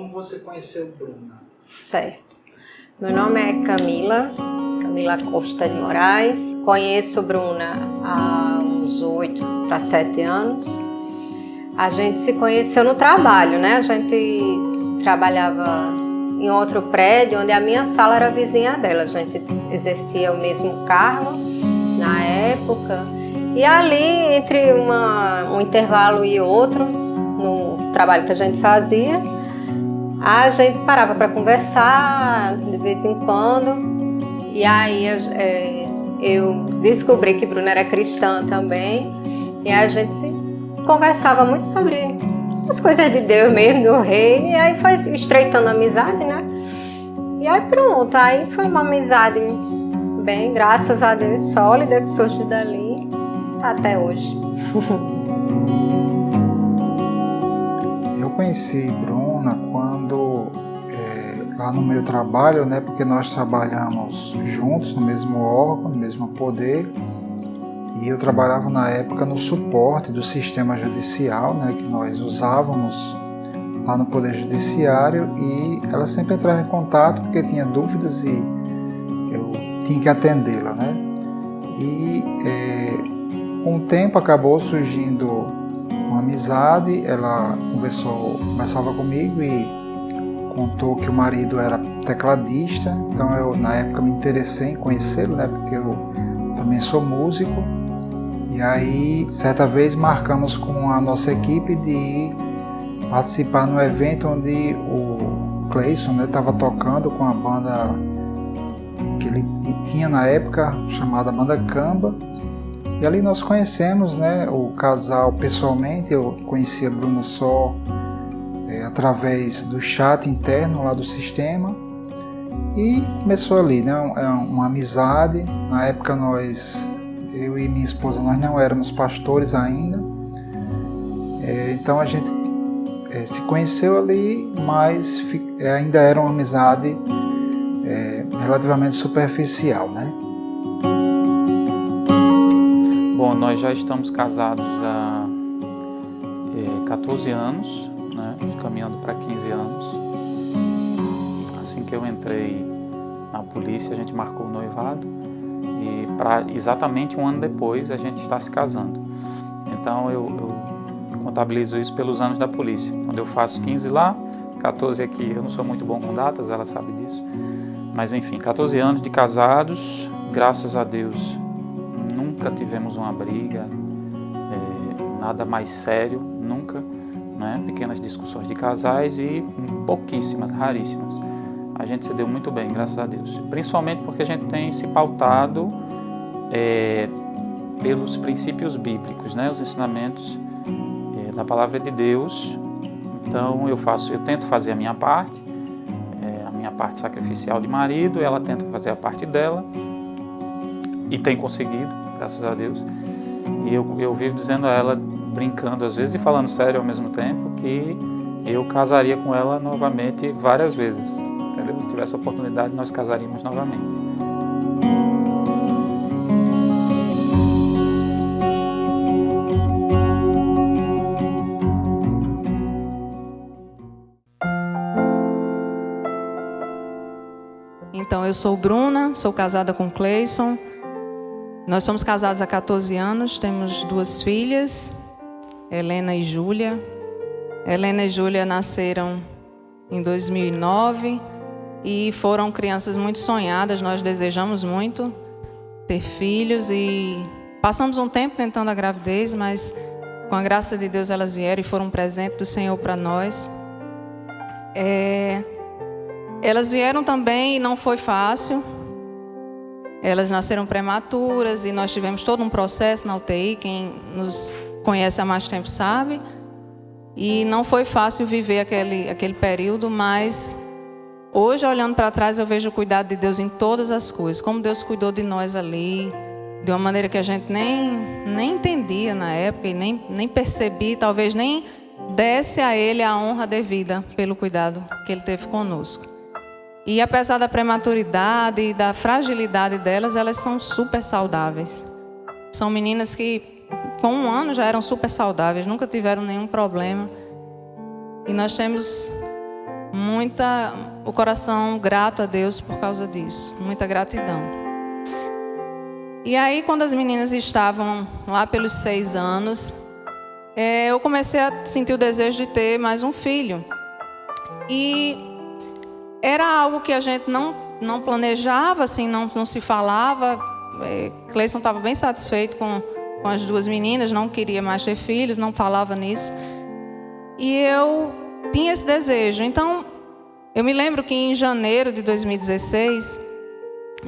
como você conheceu Bruna? Certo. Meu nome é Camila Costa de Moraes. Conheço Bruna há uns 8 para 7 anos. A gente se conheceu no trabalho, né? A gente trabalhava em outro prédio, onde a minha sala era vizinha dela. A gente exercia o mesmo cargo na época. E ali, entre um intervalo e outro, no trabalho que a gente fazia, a gente parava para conversar de vez em quando. E aí eu descobri que Bruna era cristã também. E a gente conversava muito sobre as coisas de Deus mesmo, do rei. E aí foi estreitando a amizade, né? E aí pronto, aí foi uma amizade bem, graças a Deus, sólida, que surgiu dali até hoje. Eu conheci Bruna quando, lá no meu trabalho, né, porque nós trabalhamos juntos no mesmo órgão, no mesmo poder, e eu trabalhava na época no suporte do sistema judicial, né, que nós usávamos lá no Poder Judiciário, e ela sempre entrava em contato porque tinha dúvidas e eu tinha que atendê-la, né? E com o tempo acabou surgindo uma amizade. Ela conversava comigo e contou que o marido era tecladista, então eu na época me interessei em conhecê-lo, né? Porque eu também sou músico. E aí certa vez marcamos com a nossa equipe de ir participar no evento onde o Cleison estava tocando com a banda que ele tinha na época, chamada Banda Camba. E ali nós conhecemos, né, o casal pessoalmente. Eu conheci a Bruna só através do chat interno lá do sistema. E começou ali, né, uma amizade. Na época eu e minha esposa, nós não éramos pastores ainda. Então a gente se conheceu ali, mas ainda era uma amizade relativamente superficial, né? Bom, nós já estamos casados há 14 anos, né? Caminhando para 15 anos. Assim que eu entrei na polícia, a gente marcou o noivado e exatamente um ano depois a gente está se casando. Então eu contabilizo isso pelos anos da polícia. Quando eu faço 15 lá, 14 aqui. Eu não sou muito bom com datas, ela sabe disso. Mas enfim, 14 anos de casados, graças a Deus, nunca tivemos uma briga, nada mais sério, nunca, né? Pequenas discussões de casais e pouquíssimas, raríssimas. A gente se deu muito bem, graças a Deus. Principalmente porque a gente tem se pautado pelos princípios bíblicos, né? Os ensinamentos da palavra de Deus. Então eu tento fazer a minha parte sacrificial de marido, ela tenta fazer a parte dela e tem conseguido, graças a Deus. E eu vivo dizendo a ela, brincando às vezes e falando sério ao mesmo tempo, que eu casaria com ela novamente várias vezes, entendeu? Se tivesse a oportunidade, nós casaríamos novamente. Então, eu sou Bruna, sou casada com Cleison. Nós somos casados há 14 anos, temos 2 filhas, Helena e Júlia. Helena e Júlia nasceram em 2009 e foram crianças muito sonhadas. Nós desejamos muito ter filhos e passamos um tempo tentando a gravidez, mas com a graça de Deus elas vieram e foram um presente do Senhor para nós. Elas vieram também e não foi fácil. Elas nasceram prematuras e nós tivemos todo um processo na UTI. Quem nos conhece há mais tempo sabe. E não foi fácil viver aquele período, mas hoje, olhando para trás, eu vejo o cuidado de Deus em todas as coisas. Como Deus cuidou de nós ali, de uma maneira que a gente nem entendia na época e nem percebia, talvez nem desse a Ele a honra devida pelo cuidado que Ele teve conosco. E apesar da prematuridade e da fragilidade delas, elas são super saudáveis. São meninas que com 1 ano já eram super saudáveis, nunca tiveram nenhum problema. E nós temos o coração grato a Deus por causa disso, muita gratidão. E aí, quando as meninas estavam lá pelos 6 anos, eu comecei a sentir o desejo de ter mais um filho. E era algo que a gente não planejava, assim, não se falava. Cleison estava bem satisfeito com as 2 meninas, não queria mais ter filhos, não falava nisso. E eu tinha esse desejo. Então, eu me lembro que em janeiro de 2016,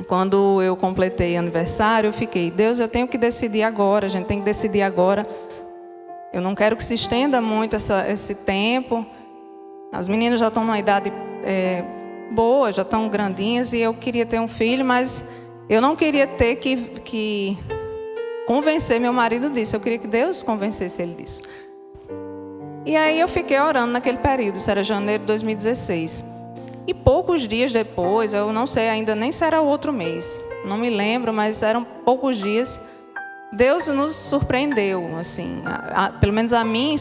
quando eu completei aniversário, eu fiquei: Deus, eu tenho que decidir agora, a gente tem que decidir agora. Eu não quero que se estenda muito esse tempo. As meninas já estão numa idade boa, já estão grandinhas, e eu queria ter um filho, mas eu não queria ter que convencer meu marido disso. Eu queria que Deus convencesse ele disso. E aí eu fiquei orando naquele período, isso era janeiro de 2016. E poucos dias depois, eu não sei ainda nem se era outro mês, não me lembro, mas eram poucos dias, Deus nos surpreendeu, assim, pelo menos a mim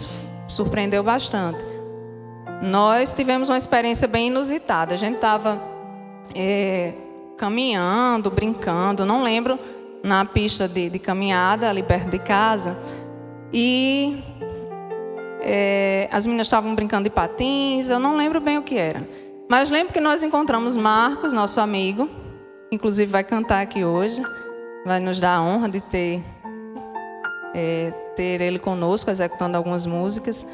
surpreendeu bastante. Nós tivemos uma experiência bem inusitada. A gente estava caminhando, brincando, não lembro, na pista de caminhada ali perto de casa, e as meninas estavam brincando de patins, eu não lembro bem o que era. Mas lembro que nós encontramos Marcos, nosso amigo, inclusive vai cantar aqui hoje, vai nos dar a honra de ter ele conosco, executando algumas músicas.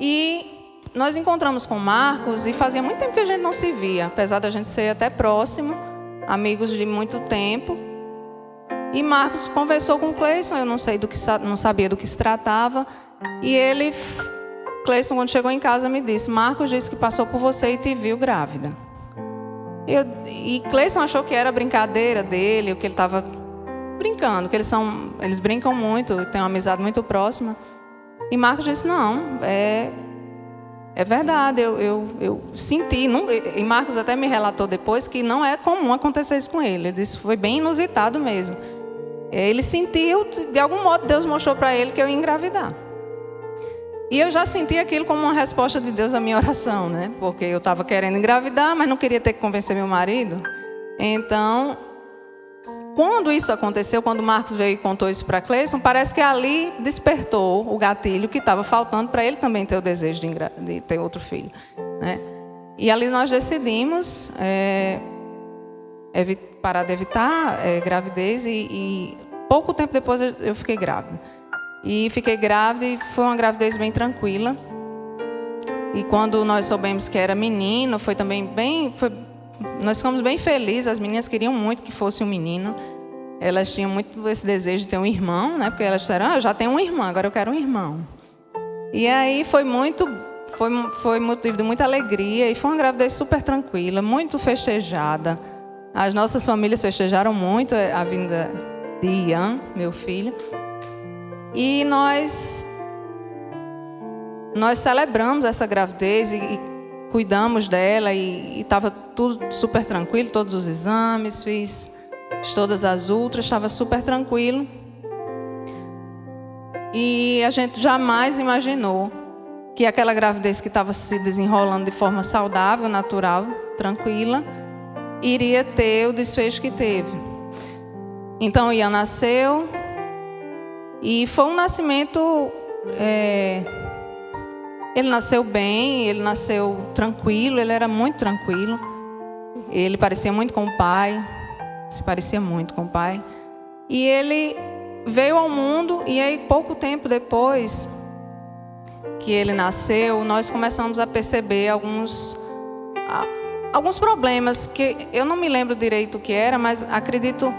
E nós encontramos com Marcos e fazia muito tempo que a gente não se via, apesar da gente ser até próximo, amigos de muito tempo. E Marcos conversou com Cleison, eu não sabia do que se tratava, e Cleison, quando chegou em casa, me disse: Marcos disse que passou por você e te viu grávida. E Cleison achou que era brincadeira dele, o que ele estava brincando, que eles brincam muito, têm uma amizade muito próxima. E Marcos disse: não, é verdade, eu senti. E Marcos até me relatou depois que não é comum acontecer isso com ele. Ele disse que foi bem inusitado mesmo. Ele sentiu, de algum modo Deus mostrou para ele que eu ia engravidar. E eu já senti aquilo como uma resposta de Deus à minha oração, né? Porque eu estava querendo engravidar, mas não queria ter que convencer meu marido. Então, quando isso aconteceu, quando Marcos veio e contou isso para Cleison, parece que ali despertou o gatilho que estava faltando para ele também ter o desejo de ter outro filho, né? E ali nós decidimos parar de evitar gravidez, e pouco tempo depois eu fiquei grávida. E fiquei grávida e foi uma gravidez bem tranquila. E quando nós soubemos que era menino, foi também nós ficamos bem felizes. As meninas queriam muito que fosse um menino. Elas tinham muito esse desejo de ter um irmão, né? Porque elas disseram: eu já tenho um irmão, agora eu quero um irmão. E aí foi motivo de muita alegria, e foi uma gravidez super tranquila, muito festejada. As nossas famílias festejaram muito a vinda de Ian, meu filho. E nós celebramos essa gravidez e cuidamos dela, e estava tudo super tranquilo, todos os exames, fiz todas as ultras, estava super tranquilo. E a gente jamais imaginou que aquela gravidez que estava se desenrolando de forma saudável, natural, tranquila, iria ter o desfecho que teve. Então Ian nasceu. E foi um nascimento, ele nasceu bem, ele nasceu tranquilo, ele era muito tranquilo. Ele parecia muito com o pai, se parecia muito com o pai. E ele veio ao mundo, e aí pouco tempo depois que ele nasceu, nós começamos a perceber alguns problemas, que eu não me lembro direito o que era, mas acredito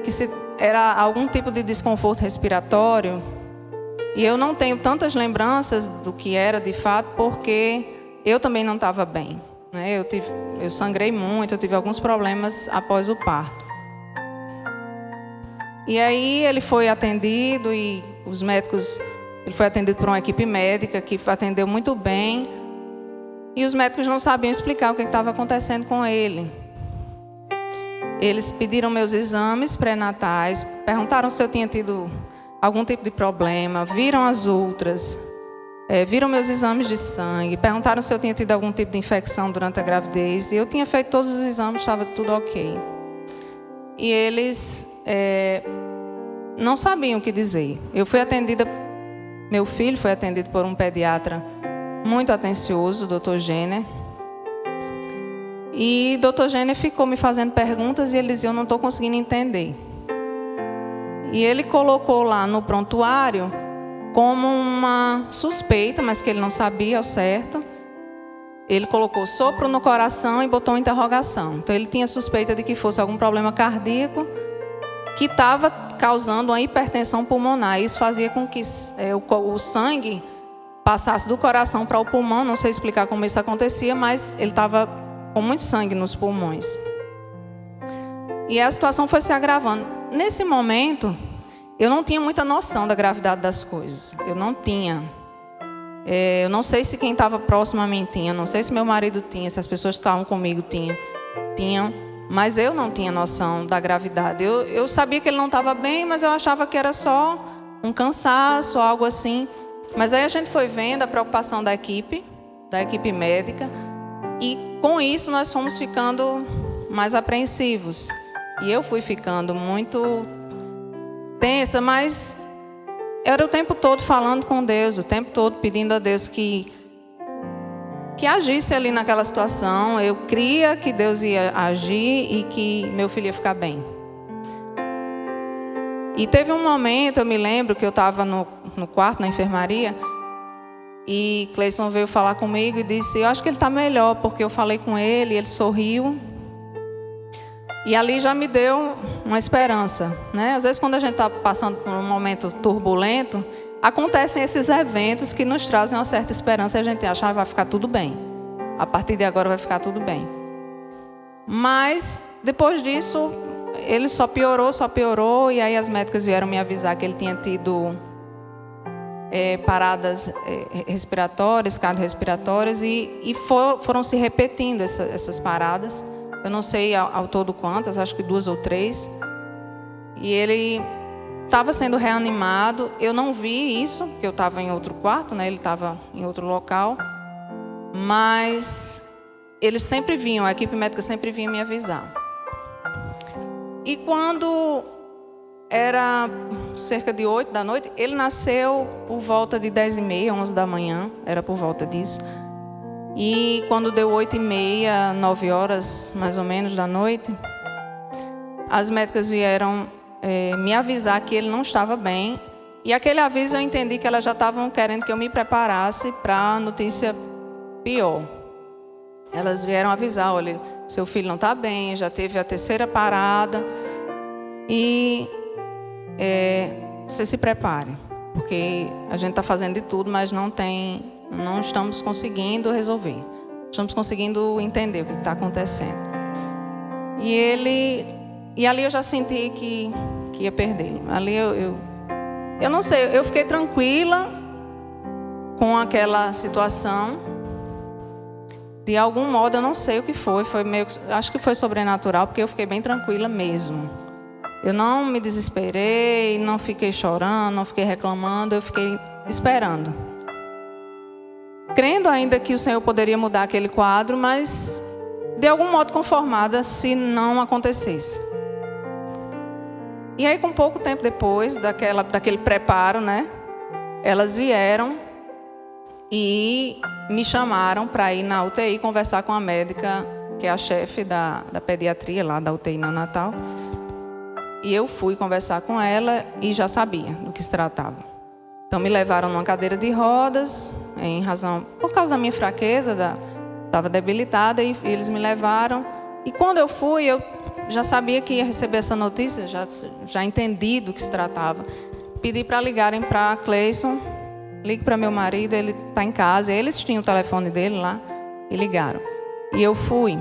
que era algum tipo de desconforto respiratório. E eu não tenho tantas lembranças do que era de fato, porque eu também não estava bem, né? Eu sangrei muito, eu tive alguns problemas após o parto. E aí ele foi atendido, e ele foi atendido por uma equipe médica que atendeu muito bem. E os médicos não sabiam explicar o que estava acontecendo com ele. Eles pediram meus exames pré-natais, perguntaram se eu tinha tido algum tipo de problema, viram as ultras viram meus exames de sangue, perguntaram se eu tinha tido algum tipo de infecção durante a gravidez. E eu tinha feito todos os exames, estava tudo ok. E eles não sabiam o que dizer. Meu filho foi atendido por um pediatra muito atencioso, o Dr. Jenner. E o Dr. Jenner ficou me fazendo perguntas e ele dizia: eu não estou conseguindo entender. E ele colocou lá no prontuário como uma suspeita, mas que ele não sabia ao certo. Ele colocou sopro no coração e botou uma interrogação. Então ele tinha suspeita de que fosse algum problema cardíaco que estava causando uma hipertensão pulmonar. Isso fazia com que o sangue passasse do coração para o pulmão. Não sei explicar como isso acontecia, mas ele estava com muito sangue nos pulmões. E a situação foi se agravando. Nesse momento, eu não tinha muita noção da gravidade das coisas. Eu não tinha. Eu não sei se quem estava próximo a mim tinha. Não sei se meu marido tinha, se as pessoas que estavam comigo tinham. Mas eu não tinha noção da gravidade. Eu sabia que ele não estava bem, mas eu achava que era só um cansaço, algo assim. Mas aí a gente foi vendo a preocupação da equipe médica. E com isso nós fomos ficando mais apreensivos. E eu fui ficando muito tensa, mas era o tempo todo falando com Deus, o tempo todo pedindo a Deus que agisse ali naquela situação. Eu cria que Deus ia agir e que meu filho ia ficar bem. E teve um momento, eu me lembro, que eu estava no quarto, na enfermaria, e Cleison veio falar comigo e disse: eu acho que ele está melhor, porque eu falei com ele, ele sorriu. E ali já me deu uma esperança, né? Às vezes, quando a gente está passando por um momento turbulento, acontecem esses eventos que nos trazem uma certa esperança e a gente acha que vai ficar tudo bem. A partir de agora vai ficar tudo bem. Mas, depois disso, ele só piorou. E aí as médicas vieram me avisar que ele tinha tido paradas respiratórias, cardiorrespiratórias, e foram se repetindo essas paradas. Eu não sei ao todo quantas, acho que 2 ou 3. E ele estava sendo reanimado. Eu não vi isso, porque eu estava em outro quarto, né? Ele estava em outro local. Mas eles sempre vinham, a equipe médica sempre vinha me avisar. E quando era cerca de 8 da noite, ele nasceu por volta de 10h30, 11 da manhã, era por volta disso. E quando deu 8h30, 9 horas mais ou menos da noite, as médicas vieram me avisar que ele não estava bem. E aquele aviso eu entendi que elas já estavam querendo que eu me preparasse para a notícia pior. Elas vieram avisar: olha, seu filho não está bem, já teve a 3ª parada e você se prepare, porque a gente está fazendo de tudo, mas não estamos conseguindo resolver. Estamos conseguindo entender o que está acontecendo. E ali eu já senti que ia perder. Ali eu não sei, eu fiquei tranquila com aquela situação. De algum modo, eu não sei o que foi acho que foi sobrenatural, porque eu fiquei bem tranquila mesmo. Eu não me desesperei, não fiquei chorando, não fiquei reclamando, eu fiquei esperando. Crendo ainda que o Senhor poderia mudar aquele quadro, mas de algum modo conformada se não acontecesse. E aí, com pouco tempo depois daquele preparo, né, elas vieram e me chamaram para ir na UTI conversar com a médica, que é a chefe da pediatria lá da UTI neonatal. E eu fui conversar com ela e já sabia do que se tratava. Então me levaram numa cadeira de rodas, por causa da minha fraqueza, estava debilitada, e eles me levaram. E quando eu fui, eu já sabia que ia receber essa notícia, já entendi do que se tratava. Pedi para ligarem para Cleison, ligue para meu marido, ele está em casa. Eles tinham o telefone dele lá e ligaram. E eu fui.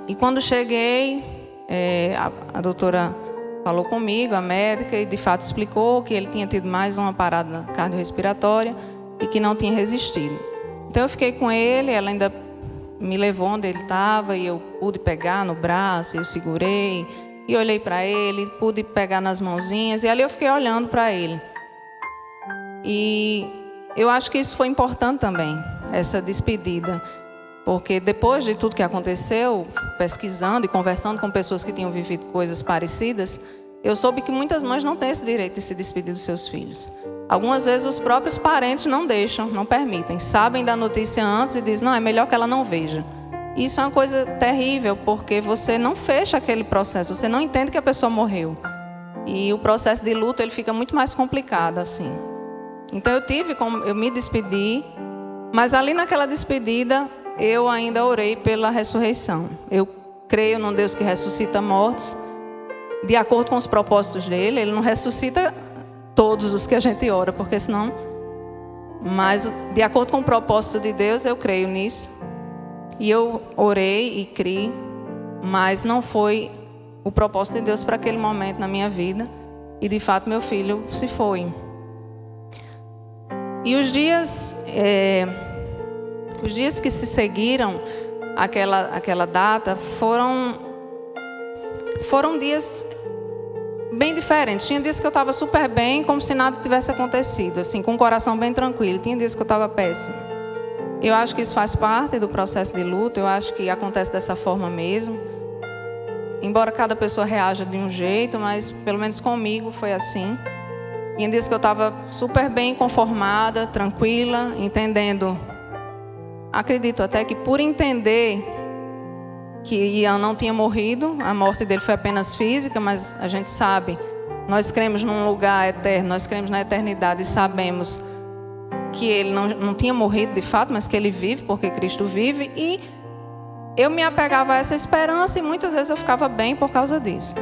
E quando cheguei, a doutora falou comigo, a médica, e de fato explicou que ele tinha tido mais uma parada cardiorrespiratória e que não tinha resistido. Então eu fiquei com ele, ela ainda me levou onde ele estava e eu pude pegar no braço, eu segurei e olhei para ele, pude pegar nas mãozinhas, e ali eu fiquei olhando para ele. E eu acho que isso foi importante também, essa despedida. Porque depois de tudo que aconteceu, pesquisando e conversando com pessoas que tinham vivido coisas parecidas, eu soube que muitas mães não têm esse direito de se despedir dos seus filhos. Algumas vezes os próprios parentes não deixam, não permitem. Sabem da notícia antes e dizem, não, é melhor que ela não veja. Isso é uma coisa terrível, porque você não fecha aquele processo, você não entende que a pessoa morreu. E o processo de luto, ele fica muito mais complicado assim. Então eu me despedi, mas ali naquela despedida, eu ainda orei pela ressurreição. Eu creio num Deus que ressuscita mortos, de acordo com os propósitos dele. Ele não ressuscita todos os que a gente ora, porque senão... Mas, de acordo com o propósito de Deus, eu creio nisso. E eu orei e criei, mas não foi o propósito de Deus para aquele momento na minha vida. E, de fato, meu filho se foi. E os dias que se seguiram aquela data foram dias bem diferentes. Tinha dias que eu estava super bem, como se nada tivesse acontecido, assim, com o coração bem tranquilo. Tinha dias que eu estava péssimo. Eu acho que isso faz parte do processo de luto, eu acho que acontece dessa forma mesmo. Embora cada pessoa reaja de um jeito, mas pelo menos comigo foi assim. Tinha dias que eu estava super bem conformada, tranquila, entendendo. Acredito até que por entender que Ian não tinha morrido, a morte dele foi apenas física, mas a gente sabe, nós cremos num lugar eterno, nós cremos na eternidade e sabemos que ele não tinha morrido de fato, mas que ele vive, porque Cristo vive. E eu me apegava a essa esperança e muitas vezes eu ficava bem por causa disso.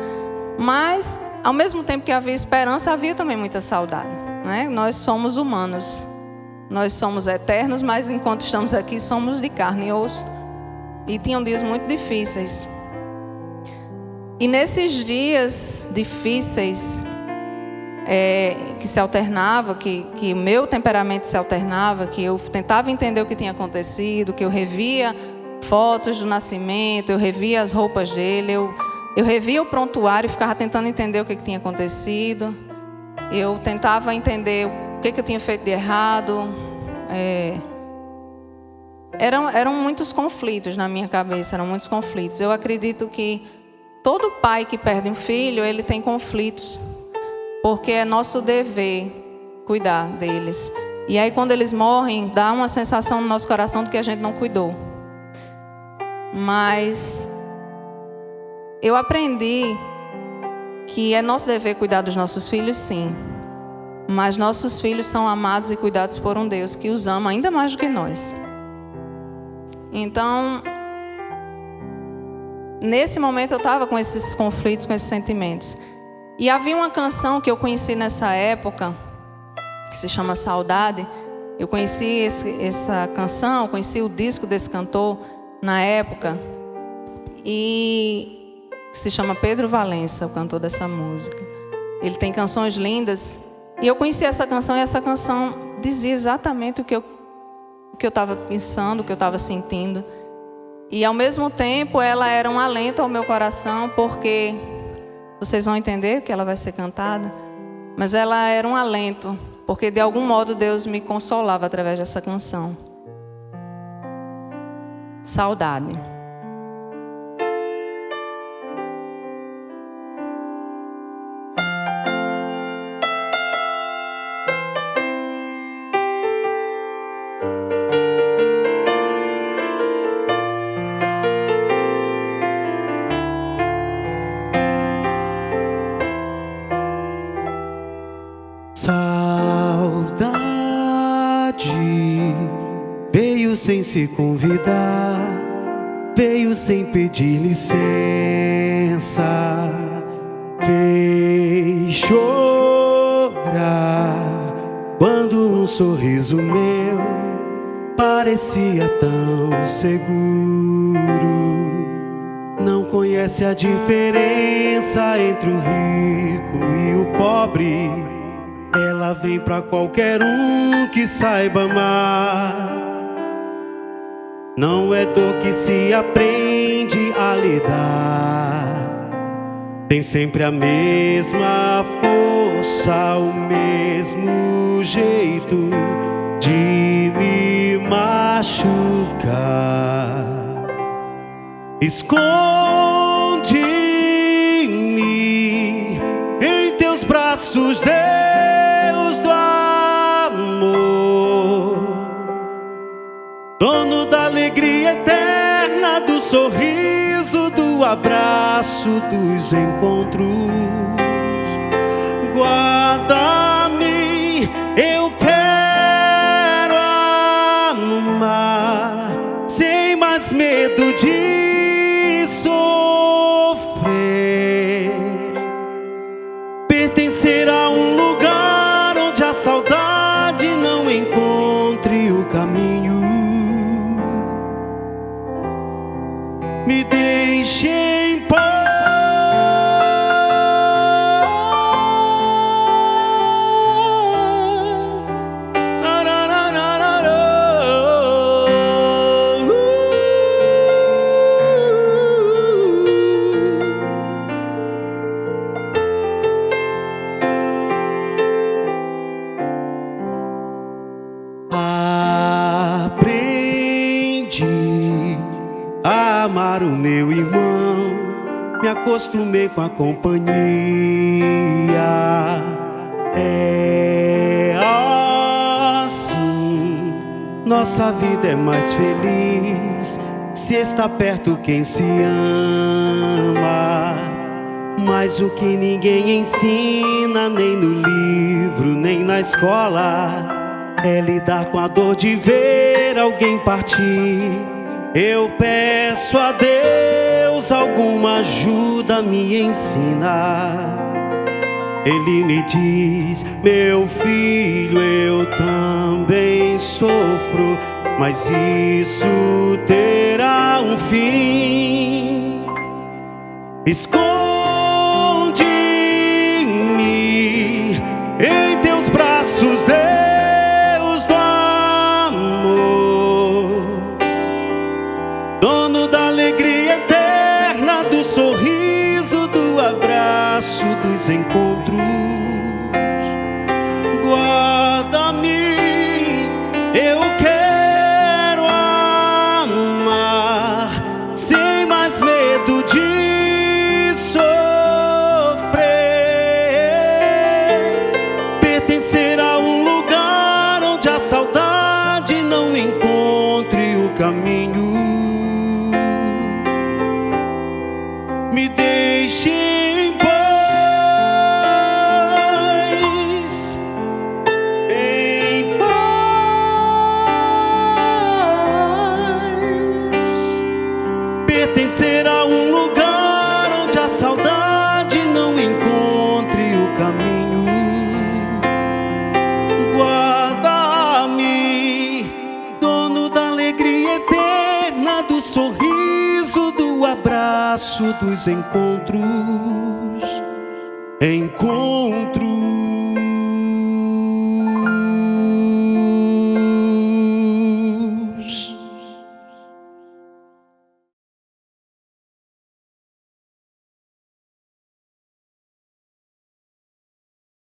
Mas, ao mesmo tempo que havia esperança, havia também muita saudade, né? Nós somos humanos, nós somos eternos, mas enquanto estamos aqui somos de carne e osso. E tinham dias muito difíceis. E nesses dias difíceis, que se alternava, que o meu temperamento se alternava, que eu tentava entender o que tinha acontecido, que eu revia fotos do nascimento, eu revia as roupas dele, eu revia o prontuário e ficava tentando entender o que tinha acontecido. Eu tentava entender o que eu tinha feito de errado. Eram muitos conflitos na minha cabeça, eram muitos conflitos. Eu acredito que todo pai que perde um filho, ele tem conflitos, porque é nosso dever cuidar deles. E aí quando eles morrem, dá uma sensação no nosso coração de que a gente não cuidou. Mas eu aprendi que é nosso dever cuidar dos nossos filhos, sim. Mas nossos filhos são amados e cuidados por um Deus que os ama ainda mais do que nós. Então, nesse momento eu estava com esses conflitos, com esses sentimentos. E havia uma canção que eu conheci nessa época, que se chama Saudade. Eu conheci essa canção, conheci o disco desse cantor na época. E se chama Pedro Valença, o cantor dessa música. Ele tem canções lindas. E eu conheci essa canção e essa canção dizia exatamente o que eu estava pensando, o que eu estava sentindo. E ao mesmo tempo ela era um alento ao meu coração, porque vocês vão entender que ela vai ser cantada, mas ela era um alento, porque de algum modo Deus me consolava através dessa canção. Saudade. Veio sem se convidar, veio sem pedir licença, fez chorar quando um sorriso meu parecia tão seguro. Não conhece a diferença entre o rico e o pobre. Ela vem pra qualquer um que saiba amar. Não é dor que se aprende a lidar. Tem sempre a mesma força, o mesmo jeito de machucar. Esconde-me em teus braços, Deus do amor, dono da alegria eterna, do sorriso, do abraço, dos encontros. Guarda-me, eu quero amar sem mais medo de sofrer, pertencer a um lugar onde a saudade não encontre o caminho. Me deixe em paz. Aprendi a amar o meu irmão, me acostumei com a companhia. É assim, nossa vida é mais feliz se está perto quem se ama. Mas o que ninguém ensina, nem no livro, nem na escola, é lidar com a dor de ver alguém partir. Eu peço a Deus alguma ajuda a me ensinar. Ele me diz: meu filho, eu também sofro, mas isso terá um fim. Esconde-me em teus braços, Deus do amor, dono da alegria eterna, do sorriso, do abraço, dos encontros. Guarda-me, eu quero amar sem mais medo de sofrer, pertencer a um lugar onde a saudade não encontre o caminho. Me deixe em paz, em paz, pertencer a um lugar onde a saudade não encontre o caminho. Guarda-me, dono da alegria eterna, do sorriso, do abraço, dos encontros. Encontros.